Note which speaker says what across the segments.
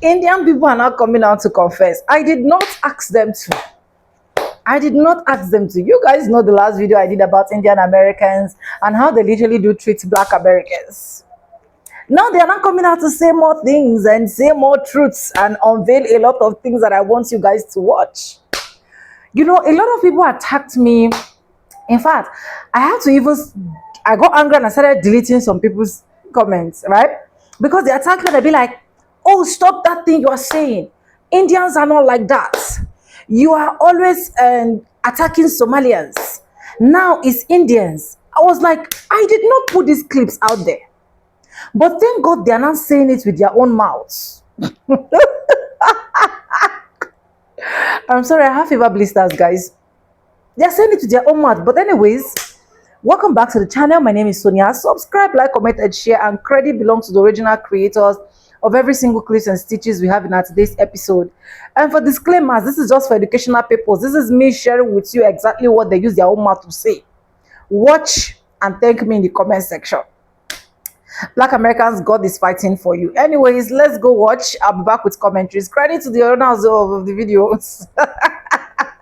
Speaker 1: Indian people are not coming out to confess. I did not ask them to. I did not ask them to. You guys know the last video I did about Indian Americans and how they literally do treat black Americans. Now they are not coming out to say more things and say more truths and unveil a lot of things that I want you guys to watch. You know, a lot of people attacked me. In fact, I had to even, I got angry and I started deleting some people's comments, right? Because they attacked me, they'd be like, oh, stop that thing you are saying. Indians are not like that. You are always attacking Somalians. Now it's Indians. I was like, I did not put these clips out there. But thank God they are not saying it with their own mouths. I'm sorry, I have fever blisters, guys. They're saying it with their own mouth. But anyways, welcome back to the channel. My name is Sonia. Subscribe, like, comment, and share. And credit belongs to the original creators of every single clips and stitches we have in our today's episode. And for disclaimers, this is just for educational purposes. This is me sharing with you exactly what they use their own mouth to say. Watch and thank me in the comment section. Black Americans, God is fighting for you. Anyways, let's go watch. I'll be back with commentaries. Credit to the owners of the videos.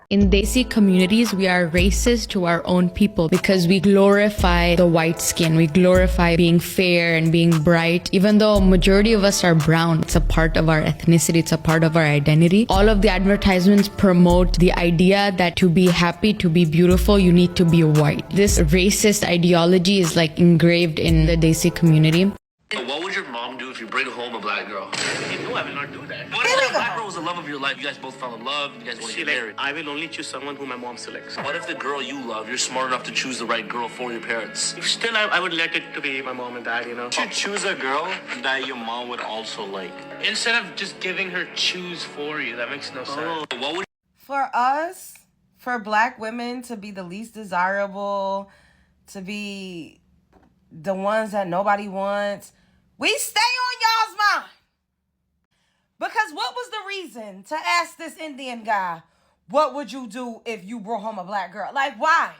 Speaker 2: In Desi communities, we are racist to our own people because we glorify the white skin. We glorify being fair and being bright. Even though majority of us are brown, it's a part of our ethnicity, it's a part of our identity. All of the advertisements promote the idea that to be happy, to be beautiful, you need to be white. This racist ideology is like engraved in the Desi community.
Speaker 3: What would your mom do if you bring home a black girl? No, I will not do that. What if the black girl was the love of your life? You guys both fell in love. You guys want to get married. I will only choose someone who my mom selects. What if the girl you love, you're smart enough to choose the right girl for your parents? Still, I would let it to be my mom and dad, you know.
Speaker 4: You should choose a girl that your mom would also like.
Speaker 3: Instead of just giving her choose for you, that makes no sense. What would
Speaker 5: For us, for black women to be the least desirable, to be the ones that nobody wants, we stay on y'all's mind. Because what was the reason to ask this Indian guy, what would you do if you brought home a black girl? Like, why?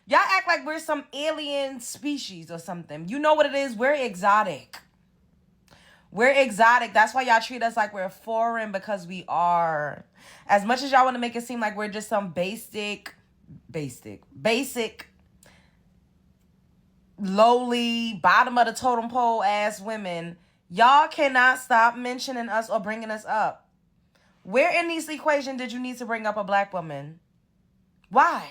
Speaker 5: Y'all act like we're some alien species or something. You know what it is? We're exotic. We're exotic. That's why y'all treat us like we're foreign, because we are. As much as y'all want to make it seem like we're just some basic, lowly, bottom of the totem pole ass women, y'all cannot stop mentioning us or bringing us up. Where in this equation did you need to bring up a black woman? Why?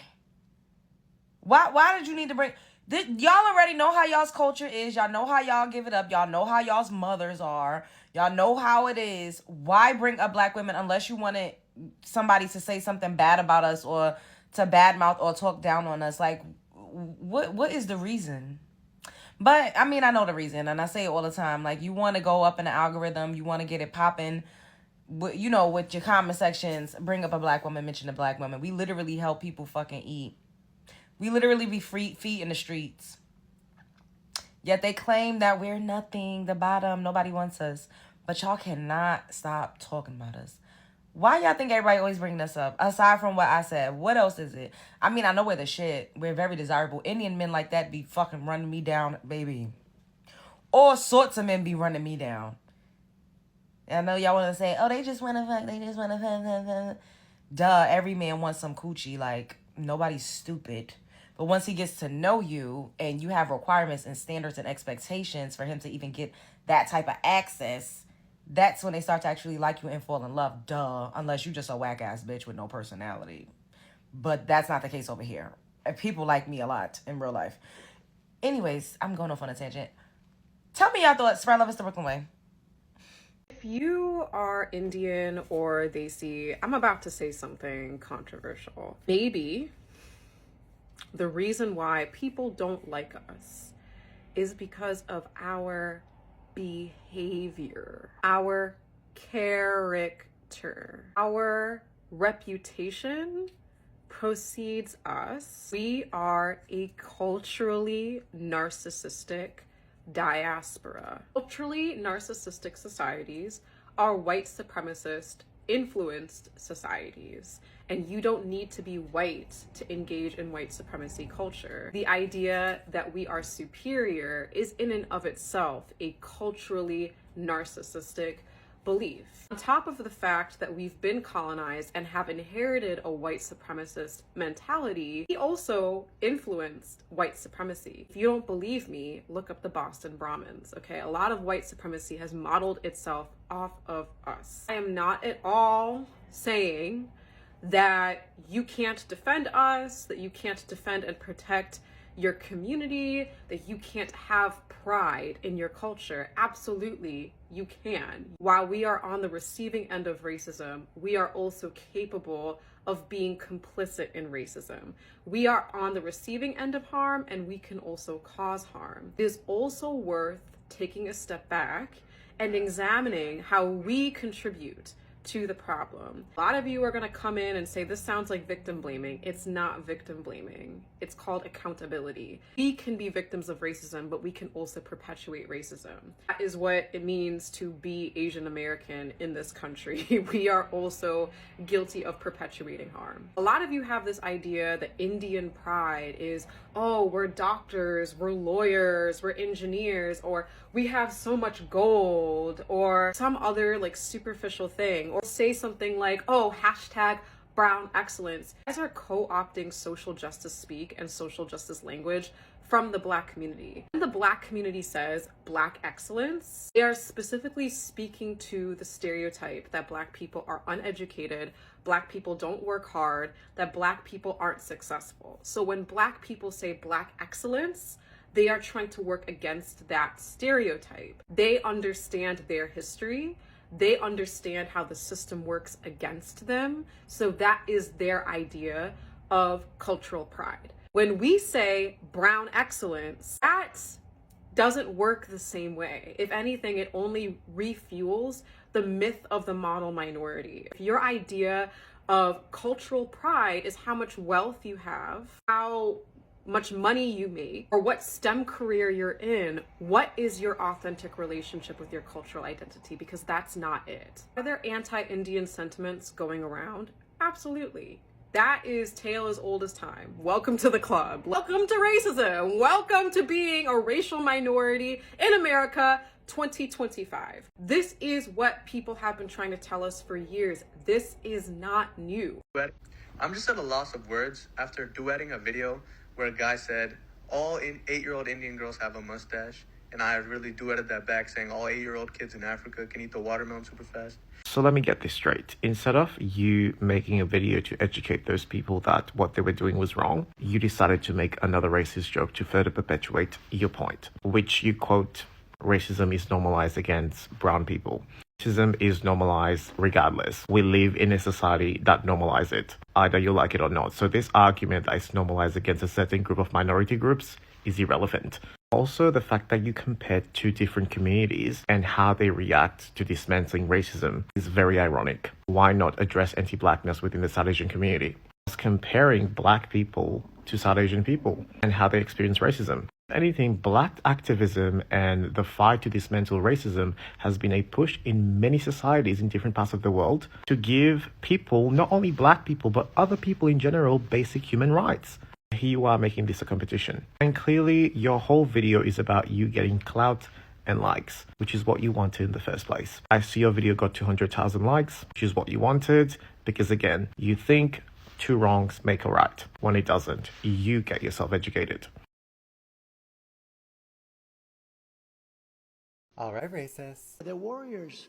Speaker 5: Why did you need to bring... Y'all already know how y'all's culture is. Y'all know how y'all give it up. Y'all know how y'all's mothers are. Y'all know how it is. Why bring up black women unless you wanted somebody to say something bad about us or to badmouth or talk down on us? Like, what is the reason? But I mean, I know the reason, and I say it all the time. Like, you want to go up in the algorithm, you want to get it popping, you know, with your comment sections, bring up a black woman, mention a black woman. We literally help people fucking eat. We literally be feet in the streets. Yet they claim that we're nothing, the bottom, nobody wants us. But y'all cannot stop talking about us. Why y'all think everybody always bringing us up? Aside from what I said, what else is it? I mean, I know we're the shit. We're very desirable. Indian men like that be fucking running me down, baby. All sorts of men be running me down. And I know y'all want to say, oh, they just want to fuck. They just want to fuck. Duh, every man wants some coochie. Like, nobody's stupid. But once he gets to know you and you have requirements and standards and expectations for him to even get that type of access, that's when they start to actually like you and fall in love. Duh. Unless you just a whack-ass bitch with no personality. But that's not the case over here. People like me a lot in real life. Anyways, I'm going off on a tangent. Tell me y'all thoughts. Spread love is the Brooklyn way.
Speaker 6: If you are Indian or Desi, I'm about to say something controversial. Maybe the reason why people don't like us is because of our behavior, our character, our reputation precedes us. We are a culturally narcissistic diaspora. Culturally narcissistic societies are white supremacist influenced societies, and you don't need to be white to engage in white supremacy culture. The idea that we are superior is in and of itself a culturally narcissistic belief. On top of the fact that we've been colonized and have inherited a white supremacist mentality, we also influenced white supremacy. If you don't believe me, look up the Boston Brahmins, okay? A lot of white supremacy has modeled itself off of us. I am not at all saying that you can't defend us, that you can't defend and protect your community, that you can't have pride in your culture. Absolutely, you can. While we are on the receiving end of racism, we are also capable of being complicit in racism. We are on the receiving end of harm, and we can also cause harm. It is also worth taking a step back and examining how we contribute to the problem. A lot of you are going to come in and say, this sounds like victim blaming. It's not victim blaming. It's called accountability. We can be victims of racism, but we can also perpetuate racism. That is what it means to be Asian American in this country. We are also guilty of perpetuating harm. A lot of you have this idea that Indian pride is, oh, we're doctors, we're lawyers, we're engineers, or we have so much gold, or some other like superficial thing, or say something like, oh, hashtag brown excellence. You guys are co-opting social justice speak and social justice language from the Black community. When the Black community says Black excellence, they are specifically speaking to the stereotype that Black people are uneducated, Black people don't work hard, that Black people aren't successful. So when Black people say Black excellence, they are trying to work against that stereotype. They understand their history. They understand how the system works against them. So that is their idea of cultural pride. When we say brown excellence, that doesn't work the same way. If anything, it only refuels the myth of the model minority. If your idea of cultural pride is how much wealth you have, how much money you make, or what STEM career you're in, what is your authentic relationship with your cultural identity? Because that's not it. Are there anti-Indian sentiments going around? Absolutely. That is tale as old as time. Welcome to the club. Welcome to racism. Welcome to being a racial minority in America 2025. This is what people have been trying to tell us for years. This is not new.
Speaker 7: I'm just at a loss of words after duetting a video where a guy said, all 8-year-old Indian girls have a mustache. And I really duetted that back saying all 8-year-old kids in Africa can eat the watermelon super fast.
Speaker 8: So let me get this straight. Instead of you making a video to educate those people that what they were doing was wrong, you decided to make another racist joke to further perpetuate your point, which you quote, racism is normalized against brown people. Racism is normalized regardless. We live in a society that normalizes it, either you like it or not. So this argument that it's normalized against a certain group of minority groups is irrelevant. Also, the fact that you compare two different communities and how they react to dismantling racism is very ironic. Why not address anti-blackness within the South Asian community? Comparing Black people to South Asian people and how they experience racism. If anything, Black activism and the fight to dismantle racism has been a push in many societies in different parts of the world to give people, not only Black people, but other people in general, basic human rights. Here you are making this a competition. And clearly, your whole video is about you getting clout and likes, which is what you wanted in the first place. I see your video got 200,000 likes, which is what you wanted, because again, you think two wrongs make a right. When it doesn't, you get yourself educated.
Speaker 9: All right, racists.
Speaker 10: They're warriors.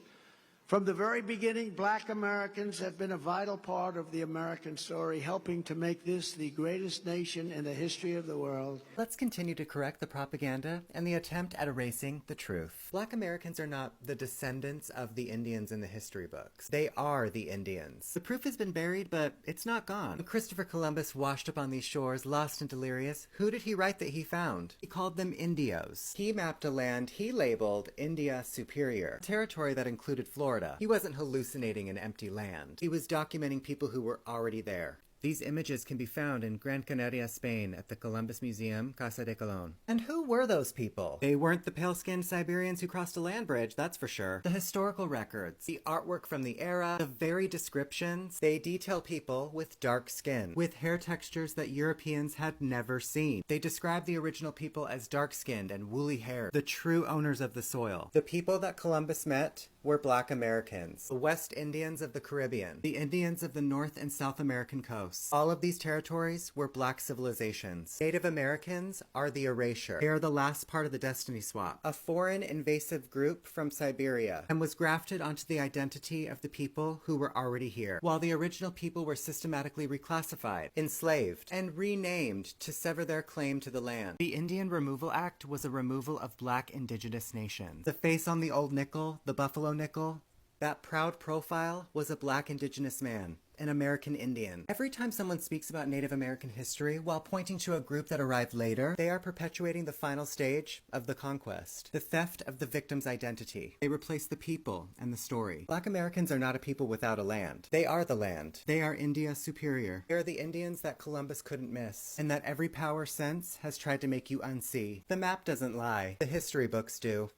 Speaker 10: From the very beginning, Black Americans have been a vital part of the American story, helping to make this the greatest nation in the history of the world.
Speaker 9: Let's continue to correct the propaganda and the attempt at erasing the truth. Black Americans are not the descendants of the Indians in the history books. They are the Indians. The proof has been buried, but it's not gone. When Christopher Columbus washed up on these shores, lost and delirious, who did he write that he found? He called them Indios. He mapped a land he labeled India Superior, a territory that included Florida. He wasn't hallucinating an empty land. He was documenting people who were already there. These images can be found in Gran Canaria, Spain at the Columbus Museum, Casa de Colón. And who were those people? They weren't the pale-skinned Siberians who crossed a land bridge, that's for sure. The historical records, the artwork from the era, the very descriptions, they detail people with dark skin, with hair textures that Europeans had never seen. They describe the original people as dark-skinned and woolly haired, the true owners of the soil. The people that Columbus met were Black Americans, the West Indians of the Caribbean, the Indians of the North and South American coasts. All of these territories were Black civilizations. Native Americans are the erasure. They are the last part of the destiny swap, a foreign invasive group from Siberia, and was grafted onto the identity of the people who were already here, while the original people were systematically reclassified, enslaved, and renamed to sever their claim to the land. The Indian Removal Act was a removal of Black indigenous nations. The face on the old nickel, the buffalo nickel, that proud profile was a Black indigenous man, an American Indian. Every time someone speaks about Native American history while pointing to a group that arrived later, they are perpetuating the final stage of the conquest, the theft of the victim's identity. They replace the people and the story. Black Americans are not a people without a land. They are the land. They are India superior. They are the Indians that Columbus couldn't miss, and that every power since has tried to make you unsee. The map doesn't lie. The history books do.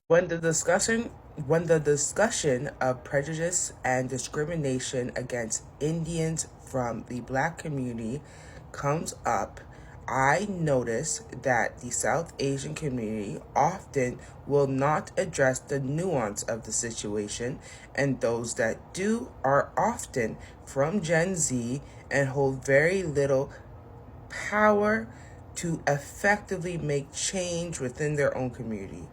Speaker 11: When the discussion of prejudice and discrimination against Indians from the Black community comes up, I notice that the South Asian community often will not address the nuance of the situation, and those that do are often from Gen Z and hold very little power to effectively make change within their own community.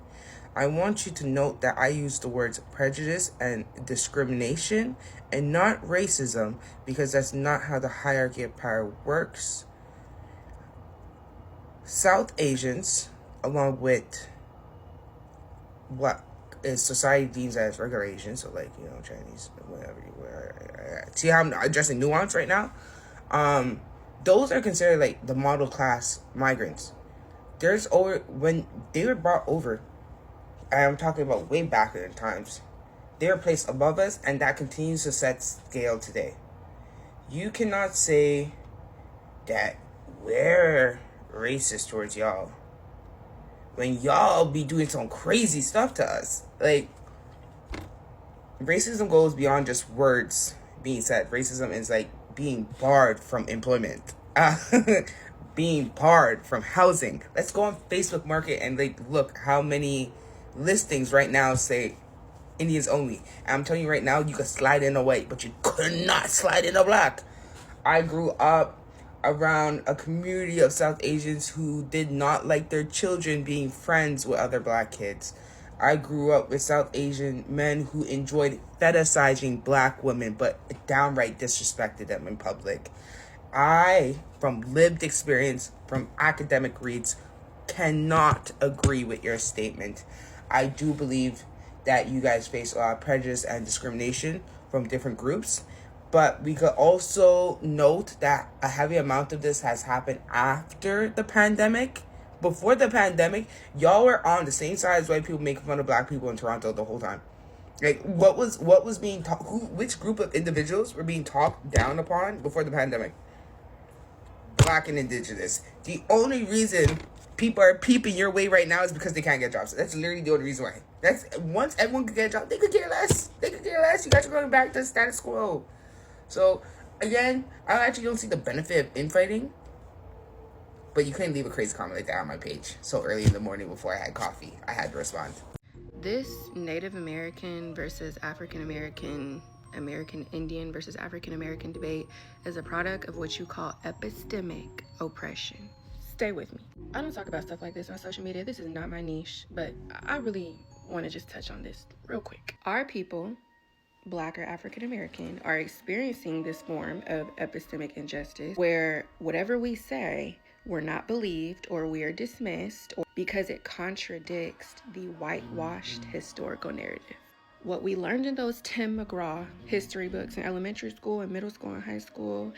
Speaker 11: I want you to note that I use the words prejudice and discrimination and not racism, because that's not how the hierarchy of power works. South Asians, along with what is society deems as regular Asians, so like, Chinese, whatever. See how I'm addressing nuance right now? Those are considered like the model class migrants. When they were brought over, I'm talking about way back in times, they were placed above us, and that continues to set scale today. You cannot say that we're racist towards y'all when y'all be doing some crazy stuff to us. Like, racism goes beyond just words being said. Racism is like being barred from employment, being barred from housing. Let's go on Facebook Market and like look how many listings right now say Indians only. And I'm telling you right now, you could slide in a white, but you could not slide in a Black. I grew up around a community of South Asians who did not like their children being friends with other Black kids. I grew up with South Asian men who enjoyed fetishizing Black women, but downright disrespected them in public. I, from lived experience, from academic reads, cannot agree with your statement. I do believe that you guys face a lot of prejudice and discrimination from different groups, but we could also note that a heavy amount of this has happened after the pandemic. Before the pandemic, y'all were on the same side as white people making fun of Black people in Toronto the whole time. Like, what was being which group of individuals were being talked down upon before the pandemic? Black and Indigenous. The only reason people are peeping your way right now is because they can't get jobs. That's literally the only reason why. That's once everyone could get a job, they could care less. You guys are going back to the status quo. So again, I actually don't see the benefit of infighting. But you couldn't leave a crazy comment like that on my page so early in the morning before I had coffee. I had to respond.
Speaker 12: This Native American versus African American, American Indian versus African American debate is a product of what you call epistemic oppression. Stay with me. I don't talk about stuff like this on social media. This is not my niche, but I really want to just touch on this real quick. Our people, Black or African American, are experiencing this form of epistemic injustice where whatever we say, we're not believed or we are dismissed because it contradicts the whitewashed historical narrative. What we learned in those Tim McGraw history books in elementary school and middle school and high school,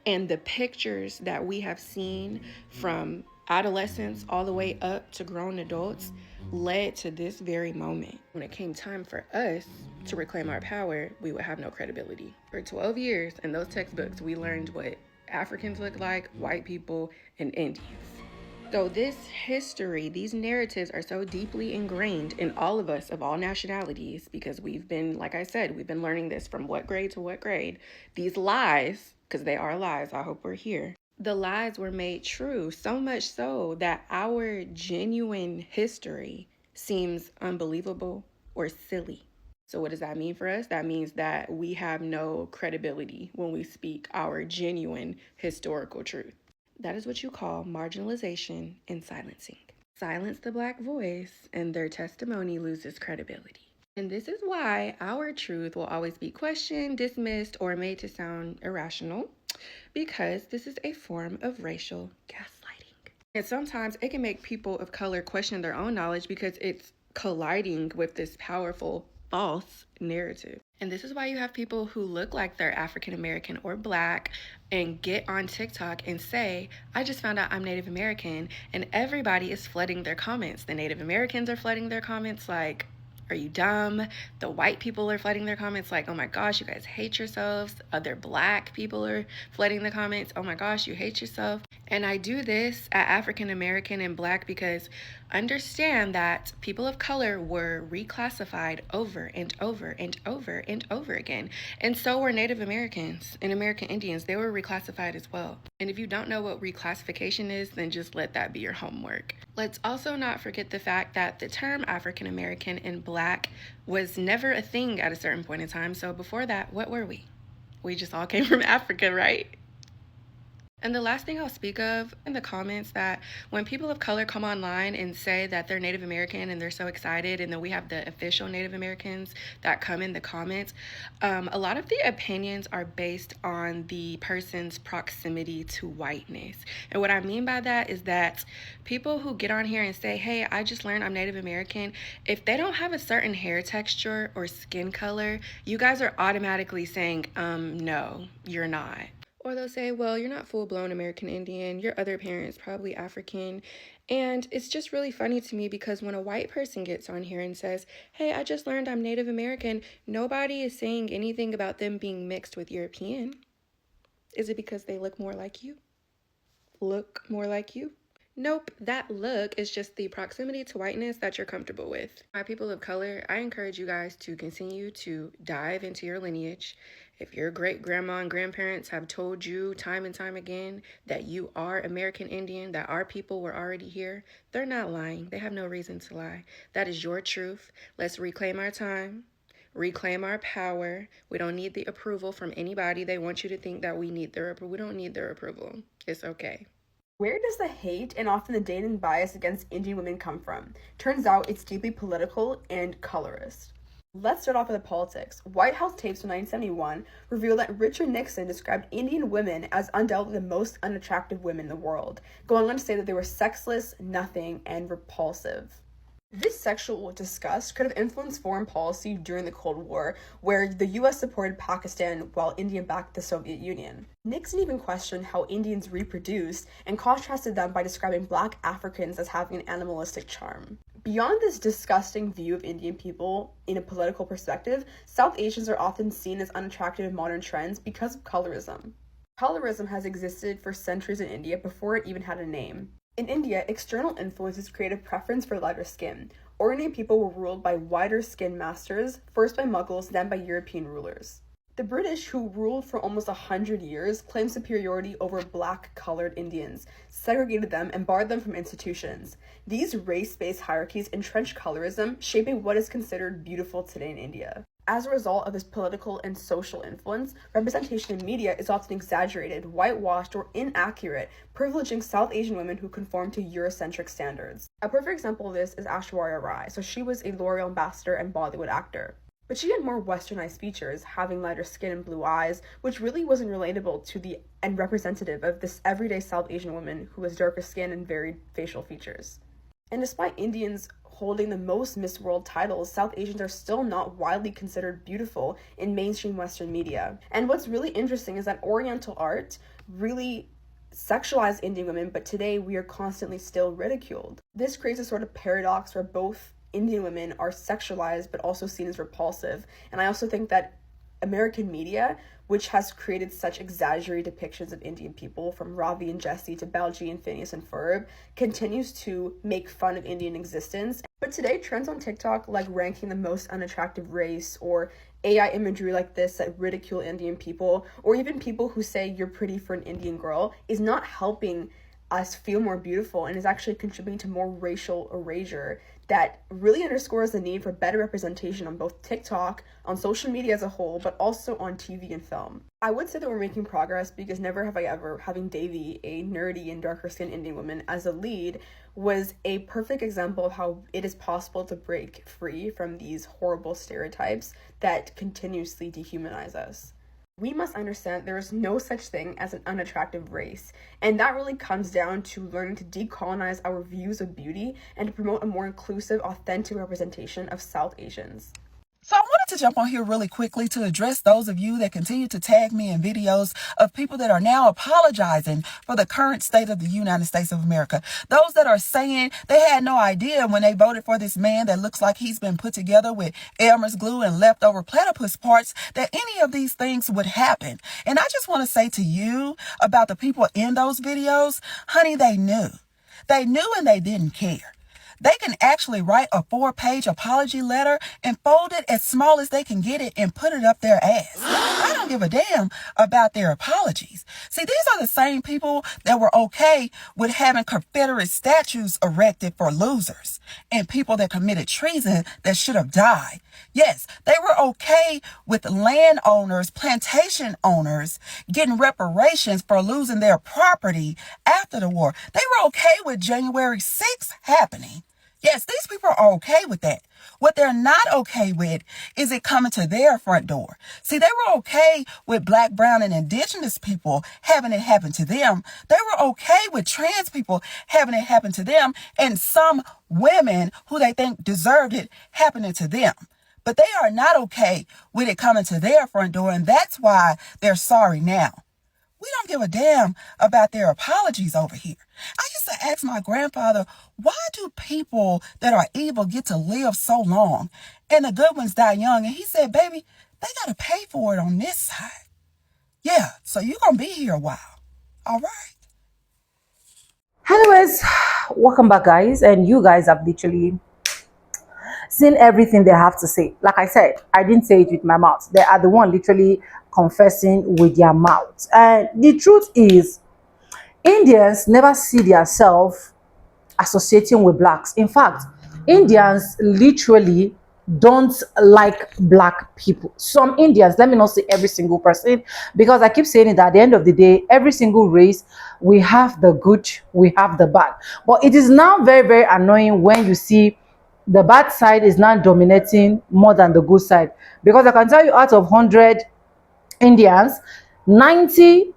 Speaker 12: and the pictures that we have seen from adolescents all the way up to grown adults, led to this very moment. When it came time for us to reclaim our power, we would have no credibility. For 12 years in those textbooks, we learned what Africans look like, white people, and Indians. So this history, these narratives are so deeply ingrained in all of us of all nationalities, because we've been, like I said, we've been learning this from what grade to what grade. These lies, because they are lies, I hope we're here. The lies were made true, so much so that our genuine history seems unbelievable or silly. So what does that mean for us? That means that we have no credibility when we speak our genuine historical truth. That is what you call marginalization and silencing. Silence the Black voice and their testimony loses credibility. And this is why our truth will always be questioned, dismissed, or made to sound irrational, because this is a form of racial gaslighting. And sometimes it can make people of color question their own knowledge because it's colliding with this powerful false narrative. And this is why you have people who look like they're African American or Black and get on TikTok and say, I just found out I'm Native American, and everybody is flooding their comments. The Native Americans are flooding their comments like, are you dumb? The white people are flooding their comments like, oh my gosh, you guys hate yourselves. Other Black people are flooding the comments, oh my gosh, you hate yourself. And I do this at African American and Black because understand that people of color were reclassified over and over and over and over again. And so were Native Americans and American Indians. They were reclassified as well. And if you don't know what reclassification is, then just let that be your homework. Let's also not forget the fact that the term African American and Black was never a thing at a certain point in time. So before that, what were we? We just all came from Africa, right? And the last thing I'll speak of in the comments, that when people of color come online and say that they're Native American and they're so excited, and then we have the official Native Americans that come in the comments, a lot of the opinions are based on the person's proximity to whiteness. And what I mean by that is that people who get on here and say, hey, I just learned I'm Native American, if they don't have a certain hair texture or skin color, you guys are automatically saying, no, you're not. Or they'll say, well, you're not full-blown American Indian, your other parent's probably African. And it's just really funny to me because when a white person gets on here and says, hey, I just learned I'm Native American, nobody is saying anything about them being mixed with European. Is it because they look more like you? Look more like you? Nope, that look is just the proximity to whiteness that you're comfortable with. My people of color, I encourage you guys to continue to dive into your lineage. If your great-grandma and grandparents have told you time and time again that you are American Indian, that our people were already here, they're not lying. They have no reason to lie. That is your truth. Let's reclaim our time, reclaim our power. We don't need the approval from anybody. They want you to think that we need their approval. We don't need their approval. It's okay.
Speaker 13: Where does the hate and often the dating bias against Indian women come from? Turns out it's deeply political and colorist. Let's start off with the politics. White House tapes from 1971 reveal that Richard Nixon described Indian women as undoubtedly the most unattractive women in the world, going on to say that they were sexless, nothing, and repulsive. This sexual disgust could have influenced foreign policy during the Cold War, where the US supported Pakistan while India backed the Soviet Union. Nixon even questioned how Indians reproduced and contrasted them by describing Black Africans as having an animalistic charm. Beyond this disgusting view of Indian people in a political perspective, South Asians are often seen as unattractive in modern trends because of colorism. Colorism has existed for centuries in India before it even had a name. In India, external influences created a preference for lighter skin. Oriental people were ruled by whiter skinned masters, first by Mughals, then by European rulers. The British, who ruled for almost 100 years, claimed superiority over black-colored Indians, segregated them, and barred them from institutions. These race-based hierarchies entrenched colorism, shaping what is considered beautiful today in India. As a result of this political and social influence, representation in media is often exaggerated, whitewashed, or inaccurate, privileging South Asian women who conform to Eurocentric standards. A perfect example of this is Aishwarya Rai. So she was a L'Oreal ambassador and Bollywood actor. But she had more westernized features, having lighter skin and blue eyes, which really wasn't relatable to and representative of this everyday South Asian woman who has darker skin and varied facial features. And despite Indians holding the most Miss World titles, South Asians are still not widely considered beautiful in mainstream Western media. And what's really interesting is that Oriental art really sexualize Indian women, but today we are constantly still ridiculed. This creates a sort of paradox where both Indian women are sexualized but also seen as repulsive. And I also think that American media, which has created such exaggerated depictions of Indian people, from Ravi and Jesse to Balji and Phineas and Ferb, continues to make fun of Indian existence. But today, trends on TikTok, like ranking the most unattractive race, or AI imagery like this that ridicule Indian people, or even people who say you're pretty for an Indian girl, is not helping us feel more beautiful and is actually contributing to more racial erasure that really underscores the need for better representation on both TikTok, on social media as a whole, but also on TV and film. I would say that we're making progress because never have I ever, having Devi, a nerdy and darker skinned Indian woman, as a lead, was a perfect example of how it is possible to break free from these horrible stereotypes that continuously dehumanize us. We must understand there is no such thing as an unattractive race, and that really comes down to learning to decolonize our views of beauty and to promote a more inclusive, authentic representation of South Asians.
Speaker 14: So I wanted to jump on here really quickly to address those of you that continue to tag me in videos of people that are now apologizing for the current state of the United States of America. Those that are saying they had no idea when they voted for this man that looks like he's been put together with Elmer's glue and leftover platypus parts, that any of these things would happen. And I just want to say to you about the people in those videos, honey, they knew. They knew and they didn't care. They can actually write a 4-page apology letter and fold it as small as they can get it and put it up their ass. I don't give a damn about their apologies. See, these are the same people that were okay with having Confederate statues erected for losers and people that committed treason that should have died. Yes, they were okay with landowners, plantation owners getting reparations for losing their property after the war. They were okay with January 6th happening. Yes, these people are okay with that. What they're not okay with is it coming to their front door. See, they were okay with Black, brown, and indigenous people having it happen to them. They were okay with trans people having it happen to them, and some women who they think deserved it happening to them. But they are not okay with it coming to their front door, and that's why they're sorry now. We don't give a damn about their apologies over here. I used to ask my grandfather, why do people that are evil get to live so long and the good ones die young? And he said, baby, they got to pay for it on this side. Yeah, so you're going to be here a while. All right.
Speaker 1: Anyways, welcome back, guys. And you guys have literally seen everything they have to say. Like I said, I didn't say it with my mouth. They are the one literally confessing with their mouth. And the truth is, Indians never see themselves associating with blacks. In fact, Indians literally don't like black people. Some Indians, let me not say every single person, because I keep saying it, at the end of the day, every single race, we have the good, we have the bad. But it is now very, very annoying when you see the bad side is now dominating more than the good side. Because I can tell you, out of 100 Indians, 90%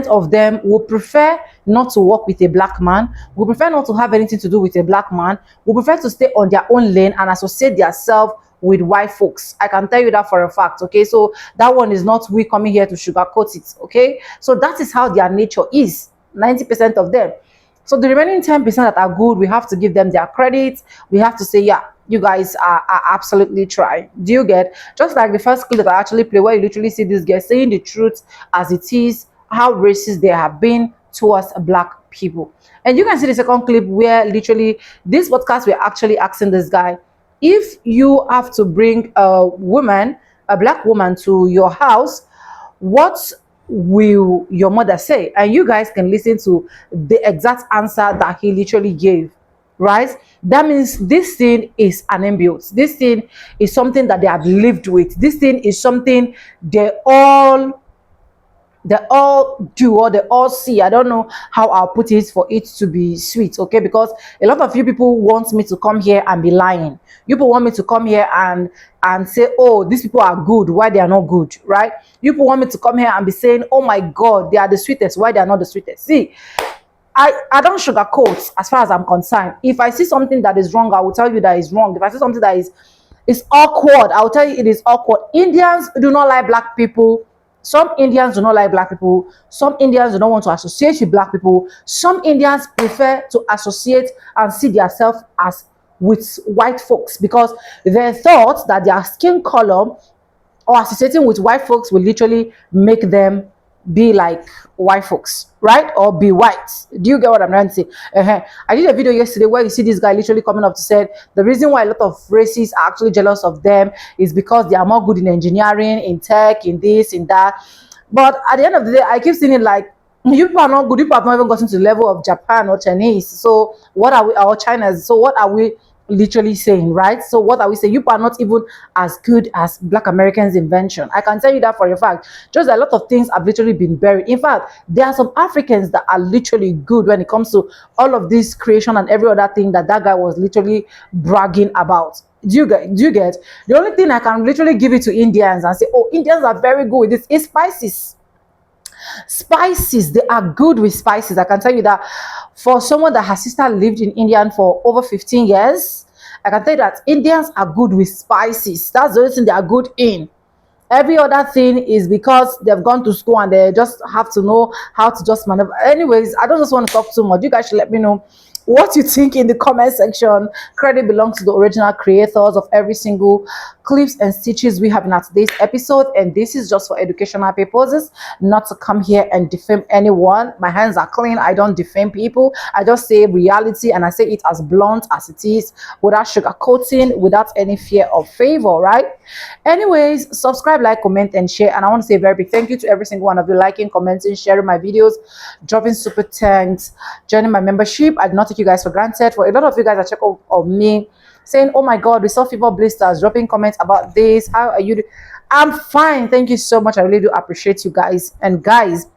Speaker 1: of them would prefer not to work with a black man, would prefer not to have anything to do with a black man, would prefer to stay on their own lane and associate themselves with white folks. I can tell you that for a fact, okay? So that one is not we coming here to sugarcoat it, okay? So that is how their nature is, 90% of them. So the remaining 10% that are good, we have to give them their credit. We have to say, yeah, you guys are absolutely trying. Do you get? Just like the first clip that I actually play, where you literally see this guy saying the truth as it is, how racist they have been towards black people. And you can see the second clip where literally this podcast, we're actually asking this guy, if you have to bring a woman, a black woman to your house, what will your mother say? And you guys can listen to the exact answer that he literally gave, right? That means this thing is an inbuilt. This thing is something that they have lived with. This thing is something they all do, or they all see. I don't know how I'll put it for it to be sweet, okay? Because a lot of you people want me to come here and be lying. You people want me to come here and say, oh, these people are good, why they are not good, right? You people want me to come here and be saying, oh my God, they are the sweetest, why they are not the sweetest. See, I don't sugarcoat as far as I'm concerned. If I see something that is wrong, I will tell you that is wrong. If I see something that is awkward, I will tell you it is awkward. Indians do not like black people Some Indians do not like black people. Some Indians do not want to associate with black people. Some Indians prefer to associate and see themselves as with white folks because they thought that their skin color or associating with white folks will literally make them be like white folks, right? Or be white. Do you get what I'm trying to say? I did a video yesterday where you see this guy literally coming up to say the reason why a lot of racists are actually jealous of them is because they are more good in engineering, in tech, in this, in that. But at the end of the day, I keep seeing it like you people are not good. You people have not even gotten to the level of Japan or Chinese. So what are we? Or China? So what are we literally saying, right? So what are we saying? You are not even as good as Black Americans' invention. I can tell you that for a fact. Just a lot of things have literally been buried. In fact, there are some Africans that are literally good when it comes to all of this creation and every other thing that guy was literally bragging about. Do you get? The only thing I can literally give it to Indians and say, oh, Indians are very good with this is spices. Spices, they are good with spices. I can tell you that for someone that her sister lived in India for over 15 years, I can tell you that Indians are good with spices. That's the only thing they are good in. Every other thing is because they've gone to school and they just have to know how to just maneuver. Anyways, I don't just want to talk too much. You guys should let me know what you think in the comment section. Credit belongs to the original creators of every single clips and stitches we have in our today's episode, and this is just for educational purposes, not to come here and defame anyone. My hands are clean. I don't defame people. I just say reality and I say it as blunt as it is, without sugarcoating, without any fear of favor, right? Anyways, subscribe, like, comment, and share. And I want to say a very big thank you to every single one of you liking, commenting, sharing my videos, dropping super thanks, joining my membership. I do not take you guys for granted. For a lot of you guys that check out on me saying, oh my god, we saw fever blisters, dropping comments about this, how are you? I'm fine, thank you so much. I really do appreciate you guys. And guys,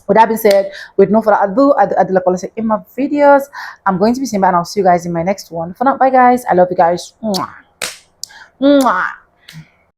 Speaker 1: with that being said, with no further ado, I do like I say in my videos, I'm going to be saying bye and I'll see you guys in my next one. For now, bye guys, I love you guys. Mwah. Mwah.